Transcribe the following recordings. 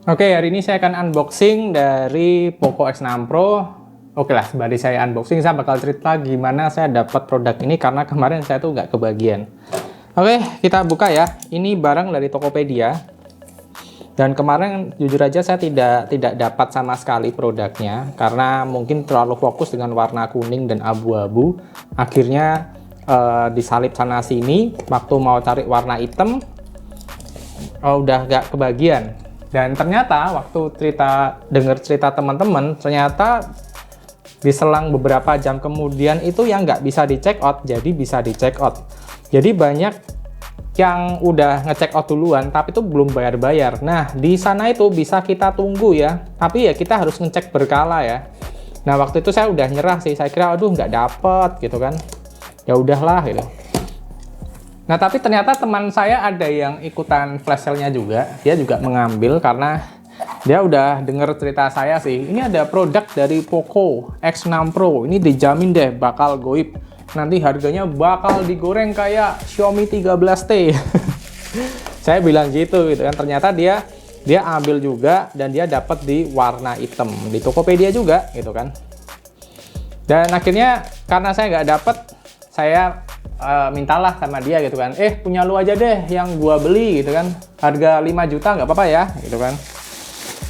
Oke, hari ini saya akan unboxing dari Poco X6 Pro. Oke lah, sebelum saya unboxing, saya bakal cerita gimana saya dapat produk ini karena kemarin saya tuh nggak kebagian. Oke, kita buka ya. Ini barang dari Tokopedia. Dan kemarin jujur aja saya tidak dapat sama sekali produknya karena mungkin terlalu fokus dengan warna kuning dan abu-abu. Akhirnya disalip sana sini. Waktu mau cari warna hitam, udah nggak kebagian. Dan ternyata waktu dengar cerita teman-teman, ternyata diselang beberapa jam kemudian itu yang nggak bisa di check out, jadi bisa di check out. Jadi banyak yang udah ngecek out duluan, tapi itu belum bayar-bayar. Nah, di sana itu bisa kita tunggu ya, tapi ya kita harus ngecek berkala ya. Nah, waktu itu saya udah nyerah sih, saya kira aduh nggak dapet gitu kan. Ya udahlah gitu. Nah, tapi ternyata teman saya ada yang ikutan flash sale-nya juga. Dia juga mengambil karena dia udah denger cerita saya sih. Ini ada produk dari Poco X6 Pro. Ini dijamin deh bakal goib. Nanti harganya bakal digoreng kayak Xiaomi 13T. Saya bilang gitu kan. Ternyata dia ambil juga dan dia dapat di warna hitam di Tokopedia juga gitu kan. Dan akhirnya karena saya nggak dapat, saya mintalah sama dia gitu kan, punya lu aja deh yang gua beli gitu kan, harga 5 juta nggak apa-apa ya gitu kan.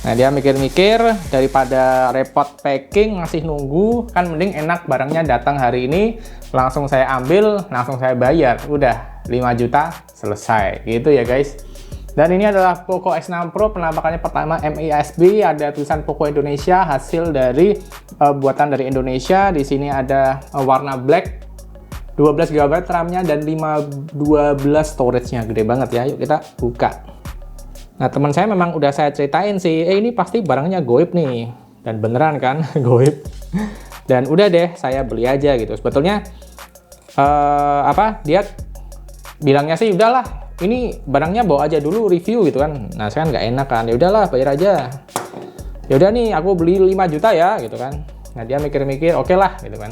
Nah, dia mikir-mikir, daripada repot packing ngasih nunggu, kan mending enak barangnya datang hari ini, langsung saya ambil, langsung saya bayar, udah 5 juta selesai gitu ya guys. Dan ini adalah Poco X6 Pro, penampakannya pertama MISB, ada tulisan Poco Indonesia, hasil dari buatan dari Indonesia. Di sini ada warna black, 12 GB RAM-nya dan 512 storage-nya, gede banget ya. Yuk kita buka. Nah, teman saya memang udah saya ceritain sih, ini pasti barangnya goib nih. Dan beneran kan, goib. Dan udah deh, saya beli aja gitu. Sebetulnya dia bilangnya sih udahlah, ini barangnya bawa aja dulu review gitu kan. Nah, saya kan nggak enak kan. Ya udahlah, bayar aja. Ya udah nih, aku beli 5 juta ya gitu kan. Nah, dia mikir-mikir, oke lah gitu kan.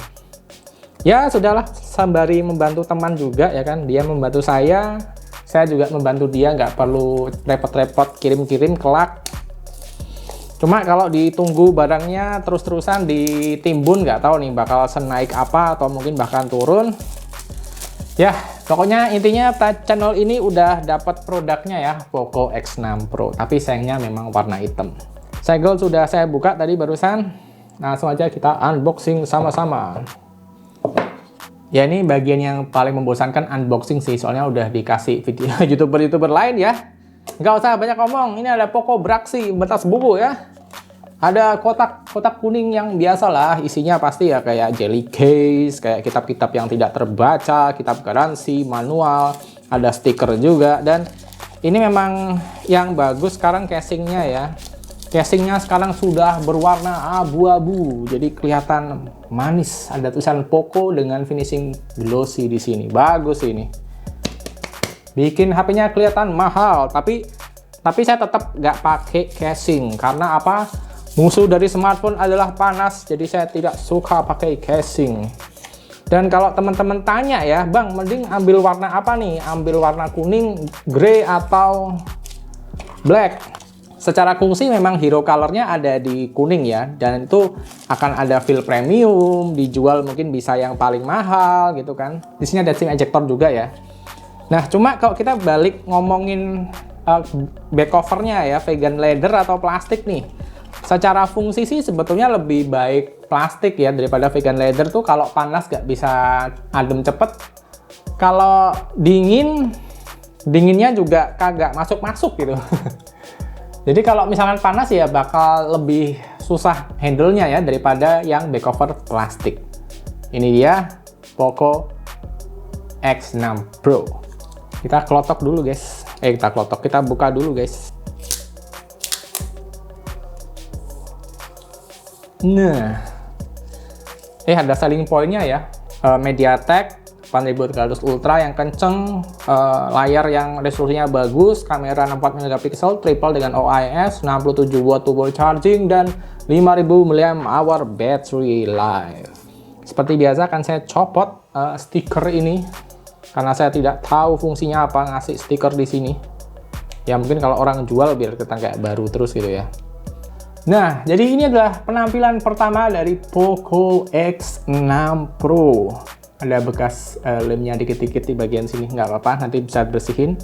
Ya sudahlah, sembari membantu teman juga ya kan, dia membantu saya juga membantu dia, nggak perlu repot-repot kirim-kirim kelak. Cuma kalau ditunggu barangnya terus-terusan ditimbun, nggak tahu nih bakal senaik apa atau mungkin bahkan turun. Ya pokoknya intinya channel ini udah dapat produknya ya, Poco X6 Pro, tapi sayangnya memang warna hitam. Segel sudah saya buka tadi barusan, langsung aja kita unboxing sama-sama. Ya, ini bagian yang paling membosankan unboxing sih, soalnya udah dikasih video youtuber lain ya. Nggak usah banyak ngomong, ini ada Poco Braxi betas buku ya. Ada kotak kuning yang biasa lah, isinya pasti ya kayak jelly case, kayak kitab-kitab yang tidak terbaca, kitab garansi, manual, ada stiker juga. Dan ini memang yang bagus sekarang casingnya ya. Casingnya sekarang sudah berwarna abu-abu, jadi kelihatan manis. Ada tulisan Poco dengan finishing glossy di sini. Bagus ini. Bikin HP-nya kelihatan mahal, tapi saya tetap nggak pakai casing karena apa? Musuh dari smartphone adalah panas, jadi saya tidak suka pakai casing. Dan kalau teman-teman tanya ya, Bang, mending ambil warna apa nih? Ambil warna kuning, grey atau black? Secara fungsi memang hero color-nya ada di kuning ya, dan itu akan ada feel premium, dijual mungkin bisa yang paling mahal gitu kan. Di sini ada SIM ejector juga ya. Nah, cuma kalau kita balik ngomongin back cover-nya ya, vegan leather atau plastik nih. Secara fungsi sih sebetulnya lebih baik plastik ya daripada vegan leather tuh. Kalau panas nggak bisa adem cepet. Kalau dinginnya juga kagak masuk-masuk gitu. Jadi kalau misalkan panas ya bakal lebih susah handle-nya ya daripada yang back cover plastik. Ini dia Poco X6 Pro. Kita klotok dulu guys. Kita buka dulu guys. Nah, ada selling point-nya ya. MediaTek 4300 Ultra yang kenceng, layar yang resolusinya bagus, kamera 64 megapiksel, triple dengan OIS, 67 watt turbo charging, dan 5000 mAh battery life. Seperti biasa kan saya copot stiker ini karena saya tidak tahu fungsinya apa ngasih stiker di sini. Ya mungkin kalau orang jual biar kelihatan kayak baru terus gitu ya. Nah, jadi ini adalah penampilan pertama dari Poco X6 Pro. Ada bekas lemnya dikit-dikit di bagian sini, nggak apa-apa, nanti bisa bersihin.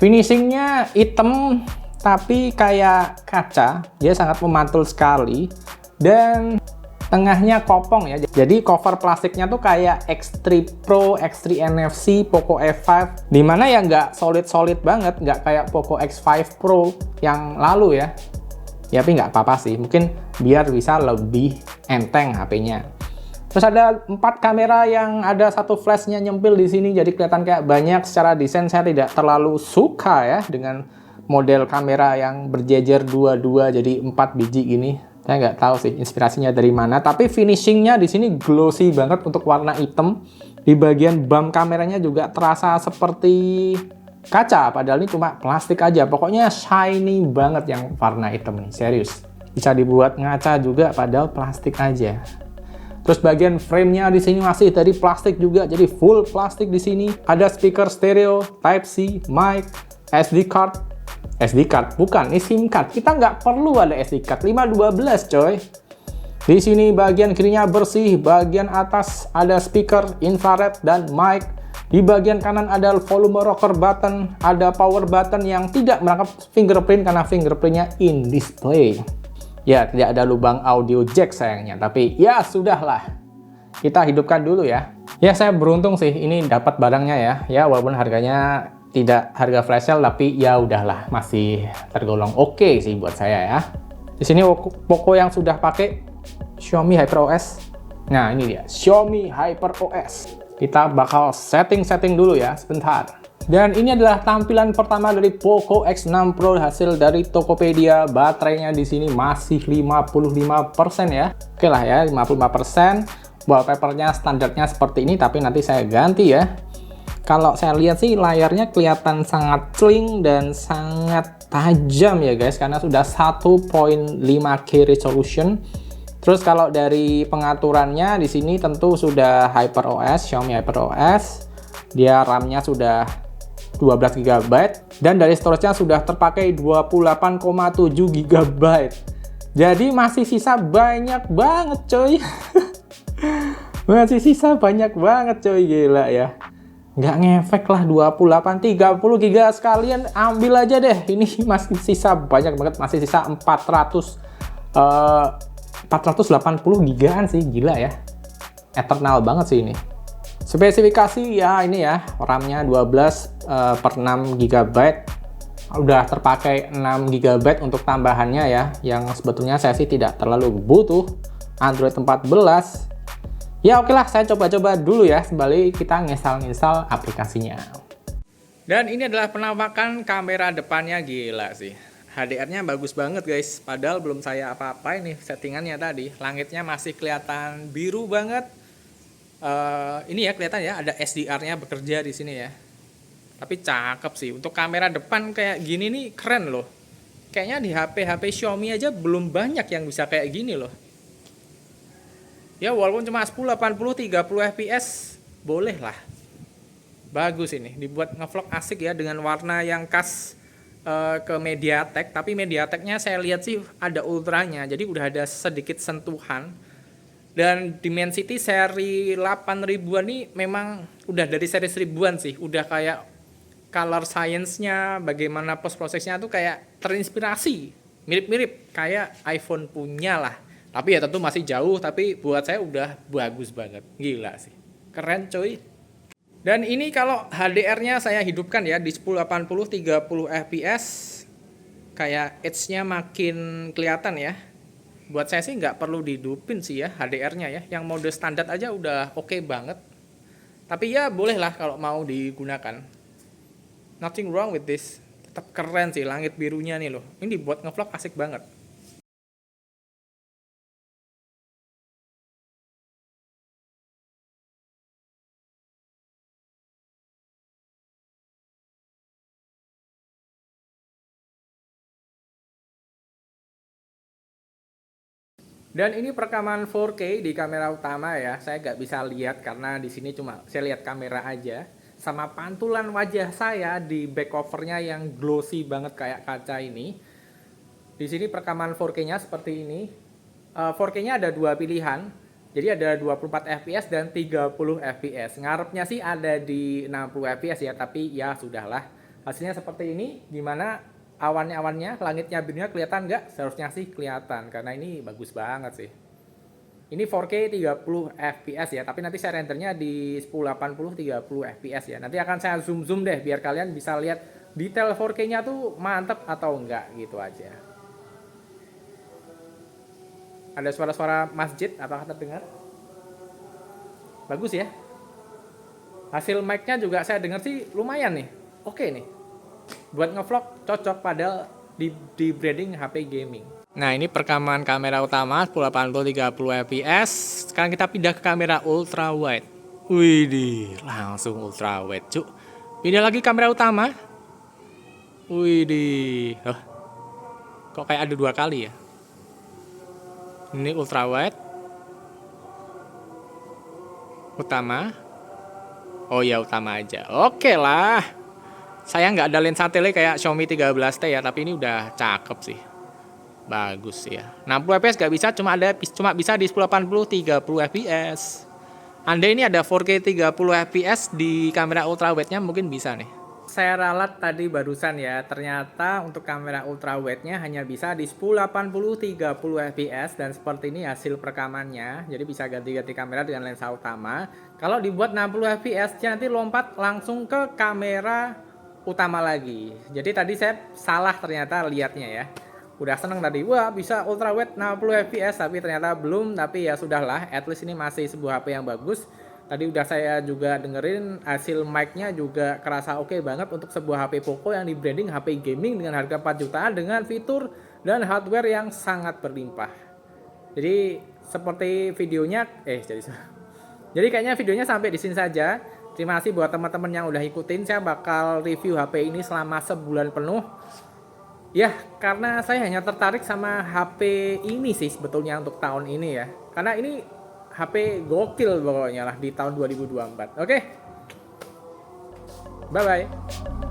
Finishingnya hitam, tapi kayak kaca, dia sangat memantul sekali. Dan tengahnya kopong ya, jadi cover plastiknya tuh kayak X3 Pro, X3 NFC, Poco F5, dimana ya nggak solid-solid banget, nggak kayak Poco X5 Pro yang lalu ya. Ya, tapi nggak apa-apa sih, mungkin biar bisa lebih enteng HP-nya. Terus ada 4 kamera yang ada satu flashnya nyempil di sini, jadi kelihatan kayak banyak. Secara desain saya tidak terlalu suka ya dengan model kamera yang berjejer dua-dua jadi 4 biji gini. Saya nggak tahu sih inspirasinya dari mana, tapi finishingnya di sini glossy banget untuk warna hitam. Di bagian bump kameranya juga terasa seperti kaca, padahal ini cuma plastik aja. Pokoknya shiny banget yang warna hitam nih, serius. Bisa dibuat ngaca juga padahal plastik aja. Terus bagian frame-nya di sini masih dari plastik juga, jadi full plastik di sini. Ada speaker stereo, Type-C, mic, SD card. SD card bukan, ini SIM card. Kita nggak perlu ada SD card, 512 coy. Di sini bagian kirinya bersih, bagian atas ada speaker, infrared, dan mic. Di bagian kanan ada volume rocker button, ada power button yang tidak menangkap fingerprint karena fingerprintnya in display. Ya, tidak ada lubang audio jack sayangnya, tapi ya sudahlah. Kita hidupkan dulu ya. Ya, saya beruntung sih ini dapat barangnya ya. Ya, walaupun harganya tidak harga flash sale, tapi ya udahlah, masih tergolong oke sih buat saya ya. Di sini Poco yang sudah pakai Xiaomi HyperOS. Nah, ini dia, Xiaomi HyperOS. Kita bakal setting-setting dulu ya, sebentar. Dan ini adalah tampilan pertama dari Poco X6 Pro hasil dari Tokopedia. Baterainya di sini masih 55% ya. Oke lah ya, 55%. Wallpapernya standarnya seperti ini, tapi nanti saya ganti ya. Kalau saya lihat sih layarnya kelihatan sangat clean dan sangat tajam ya guys, karena sudah 1.5K resolution. Terus kalau dari pengaturannya di sini tentu sudah HyperOS, Xiaomi HyperOS. Dia RAM-nya sudah 12 GB dan dari storage-nya sudah terpakai 28,7 GB. Jadi masih sisa banyak banget coy. Masih sisa banyak banget coy, gila ya. Nggak ngefek lah 28, 30 GB sekalian ambil aja deh. Ini masih sisa banyak banget, masih sisa 480 gigaan sih, gila ya. Eternal banget sih ini. Spesifikasi ya ini ya, RAM-nya 12/6 GB. Udah terpakai 6 GB untuk tambahannya ya, yang sebetulnya saya sih tidak terlalu butuh. Android 14. Ya oke lah, saya coba-coba dulu ya, sembari kita nginstal aplikasinya. Dan ini adalah penampakan kamera depannya, gila sih. HDR-nya bagus banget guys, padahal belum saya apa-apain nih settingannya tadi. Langitnya masih kelihatan biru banget. Ini ya kelihatan ya ada SDR-nya bekerja di sini ya. Tapi cakep sih, untuk kamera depan kayak gini nih keren loh. Kayaknya di HP Xiaomi aja belum banyak yang bisa kayak gini loh. Ya walaupun cuma 10, 80, 30 fps boleh lah. Bagus ini, dibuat ngevlog asik ya dengan warna yang khas ke MediaTek, tapi MediaTeknya saya lihat sih ada ultranya, jadi udah ada sedikit sentuhan. Dan Dimensity seri 8000-an nih memang udah dari seri 1000-an sih, udah kayak color science-nya, bagaimana post process-nya tuh kayak terinspirasi, mirip-mirip kayak iPhone punya lah. Tapi ya tentu masih jauh, tapi buat saya udah bagus banget, gila sih, keren coy. Dan ini kalau HDR-nya saya hidupkan ya di 1080 30 fps, kayak edge-nya makin kelihatan ya. Buat saya sih nggak perlu dihidupin sih ya HDR-nya ya, yang mode standar aja udah oke banget. Tapi ya bolehlah kalau mau digunakan. Nothing wrong with this. Tetap keren sih langit birunya nih loh. Ini dibuat ngevlog asik banget. Dan ini perekaman 4K di kamera utama ya. Saya nggak bisa lihat karena di sini cuma saya lihat kamera aja. sama pantulan wajah saya di back covernya yang glossy banget kayak kaca ini. Di sini perekaman 4K-nya seperti ini. 4K-nya ada dua pilihan. Jadi ada 24 fps dan 30 fps. Ngarepnya sih ada di 60 fps ya, tapi ya sudahlah. Hasilnya seperti ini, dimana awannya, langitnya birunya kelihatan nggak? Seharusnya sih kelihatan, karena ini bagus banget sih. Ini 4K 30 fps ya, tapi nanti saya rendernya di 1080 30 fps ya. Nanti akan saya zoom deh, biar kalian bisa lihat detail 4K-nya tuh mantep atau enggak, gitu aja. Ada suara-suara masjid, apakah terdengar? Bagus ya. Hasil mic-nya juga saya dengar sih lumayan nih. Oke nih. Buat ngevlog cocok, padahal di branding HP gaming. Nah, ini perekaman kamera utama 1080 30 fps. Sekarang kita pindah ke kamera ultra wide. Widih, langsung ultra wide, cuk. Pindah lagi kamera utama. Widih. Kok kayak ada dua kali ya? Ini ultra wide. Utama. Oh ya, utama aja. Oke lah. Saya nggak ada lensa tele kayak Xiaomi 13T ya, tapi ini udah cakep sih. Bagus ya. 60 fps nggak bisa, cuma bisa di 1080 30 fps. Andai ini ada 4K 30 fps di kamera ultra wide-nya mungkin bisa nih. Saya ralat tadi barusan ya, ternyata untuk kamera ultra wide-nya hanya bisa di 1080 30 fps, dan seperti ini hasil perekamannya. Jadi bisa ganti-ganti kamera dengan lensa utama. Kalau dibuat 60 fps, nanti lompat langsung ke kamera utama lagi. Jadi tadi saya salah ternyata lihatnya ya. Udah seneng tadi, wah bisa ultra wide 60 fps, tapi ternyata belum. Tapi ya sudahlah, at least ini masih sebuah HP yang bagus. Tadi udah saya juga dengerin hasil mic-nya juga kerasa oke banget untuk sebuah HP Poco yang di branding HP gaming dengan harga 4 jutaan dengan fitur dan hardware yang sangat berlimpah. Jadi seperti videonya, jadi kayaknya videonya sampai di sini saja. Terima kasih buat teman-teman yang udah ikutin. Saya bakal review HP ini selama sebulan penuh. Ya, karena saya hanya tertarik sama HP ini sih sebetulnya untuk tahun ini ya. Karena ini HP gokil pokoknya lah di tahun 2024. Oke. Bye-bye.